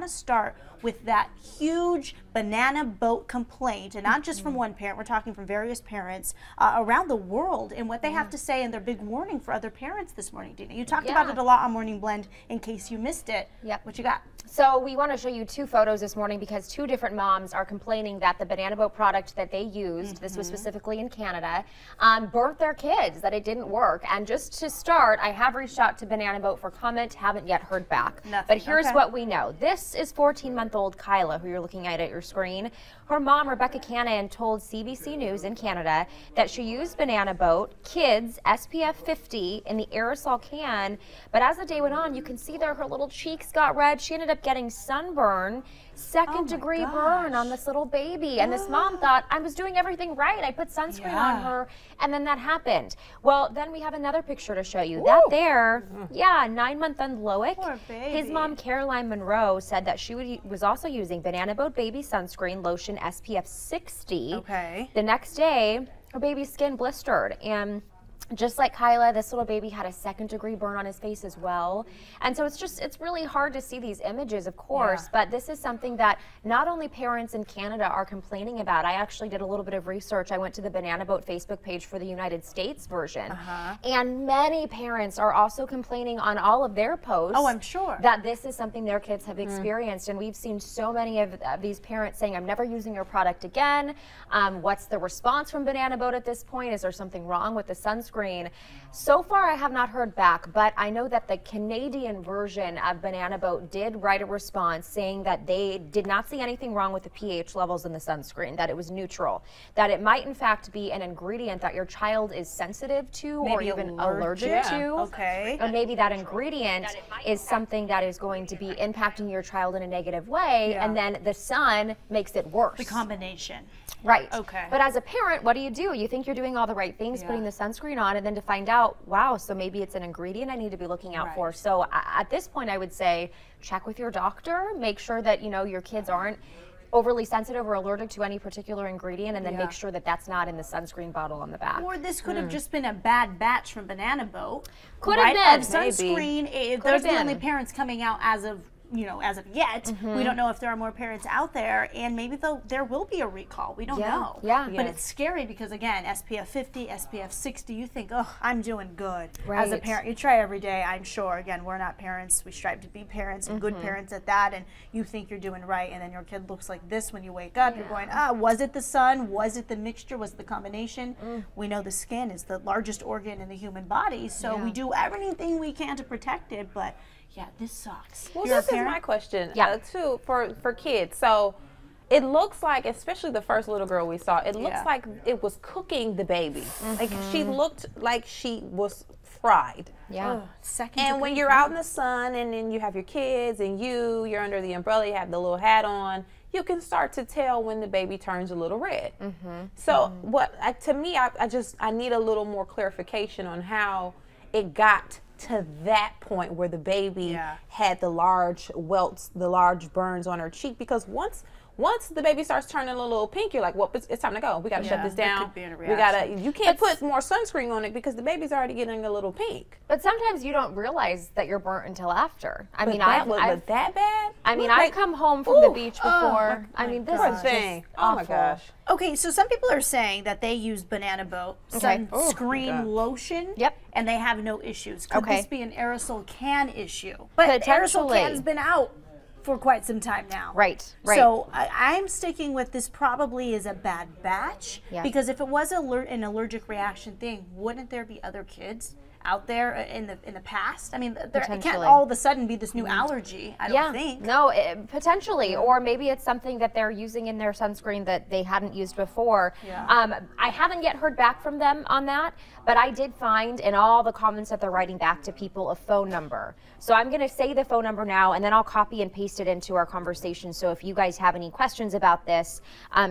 to start with that huge banana boat complaint, and not just from one parent, we're talking from various parents around the world, and what they have to say and their big warning for other parents this morning. Dina, you talked about it a lot on Morning Blend in case you missed it. What you got? So we want to show you 2 photos this morning because 2 different moms are complaining that the banana boat product that they used, this was specifically in Canada, burnt their kids, that it didn't work. And just to start, I have reached out to Banana Boat for comment, haven't yet heard back. Nothing. But here's what we know. This is 14-month-old Kyla, who you're looking at your screen. Her mom, Rebecca Cannon, told CBC News in Canada that she used Banana Boat Kids SPF 50 in the aerosol can, but as the day went on, you can see there her little cheeks got red. She ended up getting sunburn, second-degree burn on this little baby. And this mom thought, I was doing everything right. I put sunscreen on her, and then that happened. Well, then we have another picture to show you. That there, 9-month-old Loic. Poor baby. His mom, Caroline Monroe, said that she was also using Banana Boat Baby Sunscreen Lotion SPF 60. The next day, her baby's skin blistered, and just like Kyla, this little baby had a second-degree burn on his face as well. And so it's really hard to see these images, of course, but this is something that not only parents in Canada are complaining about. I actually did a little bit of research. I went to the Banana Boat Facebook page for the United States version. And many parents are also complaining on all of their posts. Oh, I'm sure. That this is something their kids have experienced. And we've seen so many of these parents saying, I'm never using your product again. What's the response from Banana Boat at this point? Is there something wrong with the sunscreen? So far, I have not heard back, but I know that the Canadian version of Banana Boat did write a response saying that they did not see anything wrong with the pH levels in the sunscreen, that it was neutral, that it might in fact be an ingredient that your child is sensitive to or even allergic to. Or maybe that ingredient is something that is going to be impacting your child in a negative way, and then the sun makes it worse. The combination. Right. But as a parent, what do? You think you're doing all the right things, putting the sunscreen on, and then to find out, wow, so maybe it's an ingredient I need to be looking out for. So at this point, I would say check with your doctor, make sure that your kids aren't overly sensitive or allergic to any particular ingredient, and then make sure that that's not in the sunscreen bottle on the back. Or this could have just been a bad batch from Banana Boat. Could have been. Of sunscreen. There's the only parents coming out as of as of yet. We don't know if there are more parents out there, and maybe there will be a recall. We don't know. But it's scary because, again, SPF 50, SPF 60, you think, oh, I'm doing good. As a parent, you try every day, I'm sure. Again, we're not parents. We strive to be parents and good parents at that, and you think you're doing right, and then your kid looks like this when you wake up. You're going, was it the sun? Was it the mixture? Was it the combination? We know the skin is the largest organ in the human body, so we do everything we can to protect it, but yeah, this sucks. Well, this is my question too for kids. So it looks like, especially the first little girl we saw, it looks like it was cooking the baby. Like she looked like she was fried. And when you're out in the sun and then you have your kids and you're under the umbrella, you have the little hat on, you can start to tell when the baby turns a little red. So to me, I need a little more clarification on how it got to that point where the baby had the large welts, the large burns on her cheek, because once the baby starts turning a little pink, you're like, well, it's time to go. We got to shut this down. You can't put more sunscreen on it because the baby's already getting a little pink. But sometimes you don't realize that you're burnt until after. I mean, I've that bad? I mean, I've come home from the beach before. I mean, this is just oh my gosh. Okay, so some people are saying that they use Banana Boat sunscreen lotion, and they have no issues. Could this be an aerosol can issue? But aerosol can's been out for quite some time now. So I'm sticking with this probably is a bad batch, because if it was an allergic reaction thing, wouldn't there be other kids out there in the past? I mean, it can't all of a sudden be this new allergy, I don't think. No, potentially. Or maybe it's something that they're using in their sunscreen that they hadn't used before. I haven't yet heard back from them on that, but I did find in all the comments that they're writing back to people a phone number. So I'm going to say the phone number now, and then I'll copy and paste it into our conversation. So if you guys have any questions about this,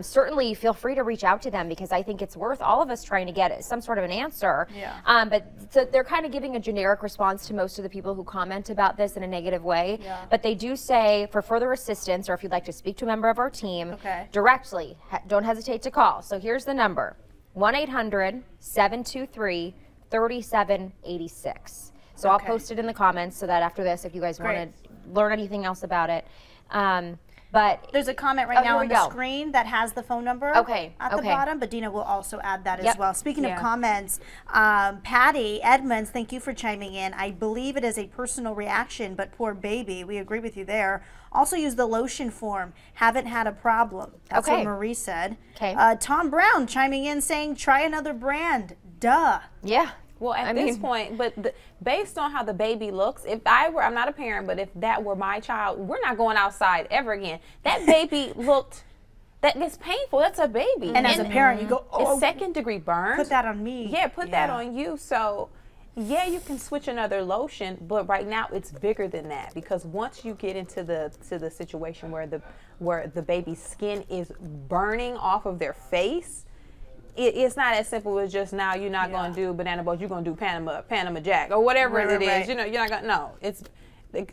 certainly feel free to reach out to them, because I think it's worth all of us trying to get some sort of an answer. But so they're kind of giving a generic response to most of the people who comment about this in a negative way. But they do say, for further assistance, or if you'd like to speak to a member of our team directly, don't hesitate to call. So here's the number: 1-800-723-3786. So I'll post it in the comments so that after this, if you guys want to learn anything else about it, But there's a comment right now on the screen that has the phone number at the bottom, but Dina will also add that as well. Speaking of comments, Patty Edmonds, thank you for chiming in. I believe it is a personal reaction, but poor baby. We agree with you there. Also use the lotion form. Haven't had a problem. That's what Marie said. Tom Brown chiming in saying, try another brand. Duh. Yeah. Well, at this point, but based on how the baby looks, if I'm not a parent, but if that were my child, we're not going outside ever again. That baby looked, it's painful. That's a baby. And as a parent, you go, oh, it's 2nd degree burns. Put that on me. Yeah, put that on you. So, yeah, you can switch another lotion, but right now it's bigger than that, because once you get into the situation where the baby's skin is burning off of their face, it's not as simple as just now you're not going to do banana boat, you're going to do Panama Jack or whatever it is. You know, you're not going to. No, it's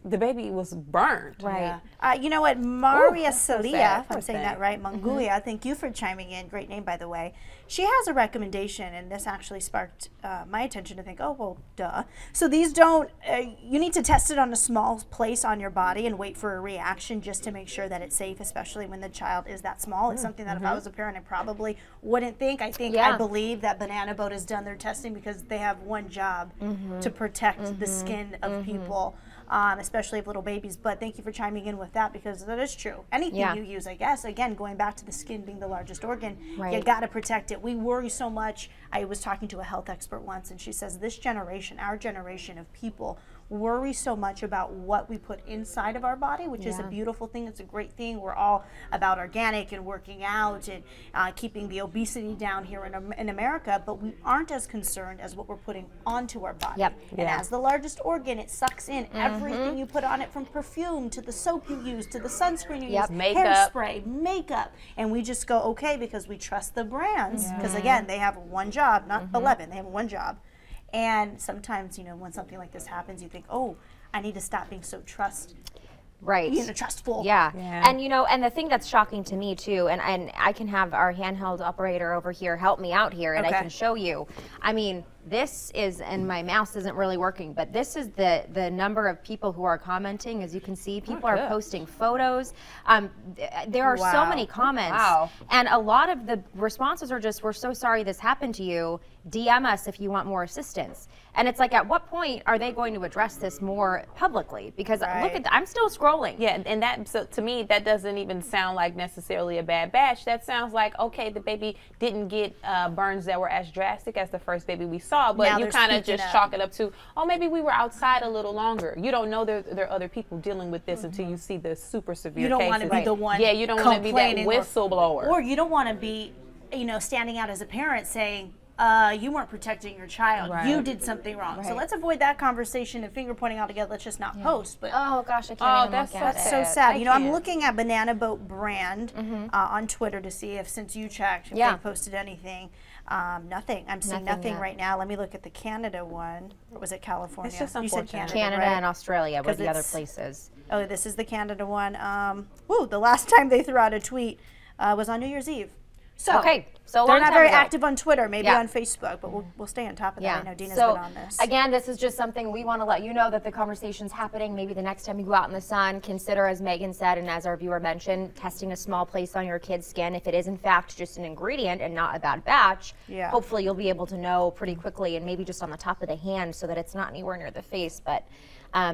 the baby was burned. Right. You know what, Maria Celia, if I'm saying that right, Mangulia, thank you for chiming in. Great name, by the way. She has a recommendation, and this actually sparked my attention to think, oh, well, duh. So these don't, you need to test it on a small place on your body and wait for a reaction just to make sure that it's safe, especially when the child is that small. It's something that if I was a parent, I probably wouldn't think. I believe that Banana Boat has done their testing because they have one job to protect the skin of people. Especially of little babies. But thank you for chiming in with that, because that is true. Anything you use, I guess, again, going back to the skin being the largest organ, you got to protect it. We worry so much. I was talking to a health expert once, and she says this generation, our generation of people, worry so much about what we put inside of our body, which is a beautiful thing. It's a great thing. We're all about organic and working out and keeping the obesity down here in America, but we aren't as concerned as what we're putting onto our body. And as the largest organ, it sucks in everything you put on it, from perfume to the soap you use to the sunscreen you use, hairspray, makeup, and we just go okay because we trust the brands, because again, they have one job, not 11, they have one job. And sometimes, you know, when something like this happens, you think, oh, I need to stop being so trustful. And you know, and the thing that's shocking to me too, and I can have our handheld operator over here help me out here, and I can show you. I mean, this is, and my mouse isn't really working, but this is the number of people who are commenting. As you can see, people are posting photos. There are so many comments, and a lot of the responses are just, we're so sorry this happened to you. DM us if you want more assistance. And it's like, at what point are they going to address this more publicly? Because look at I'm still scrolling. Yeah, and that, so to me, that doesn't even sound like necessarily a bad batch. That sounds like, okay, the baby didn't get burns that were as drastic as the first baby we saw, but now you kind of just chalk it up to, oh, maybe we were outside a little longer. You don't know there are other people dealing with this until you see the super severe cases. You don't want to be the one you don't want to be that whistleblower. Or you don't want to be, you know, standing out as a parent saying, you weren't protecting your child. You did something wrong. So let's avoid that conversation and finger pointing altogether. Let's just not post. But oh gosh, I can't even look at it. That's so sad. You know, I'm looking at Banana Boat brand on Twitter to see if, since you checked, if they posted anything. Nothing. I'm seeing nothing right now. Let me look at the Canada one. Or was it California? It's just unfortunate. Canada and Australia were the other places. Oh, this is the Canada one. The last time they threw out a tweet was on New Year's Eve. So so they're not very active on Twitter, maybe on Facebook, but we'll stay on top of that. I know Dina's been on this. Again, this is just something we want to let you know that the conversation's happening. Maybe the next time you go out in the sun, consider, as Megan said and as our viewer mentioned, testing a small place on your kid's skin. If it is in fact just an ingredient and not a bad batch, hopefully you'll be able to know pretty quickly, and maybe just on the top of the hand so that it's not anywhere near the face. But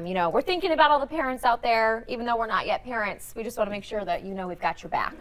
you know, we're thinking about all the parents out there, even though we're not yet parents. We just want to make sure that you know we've got your back.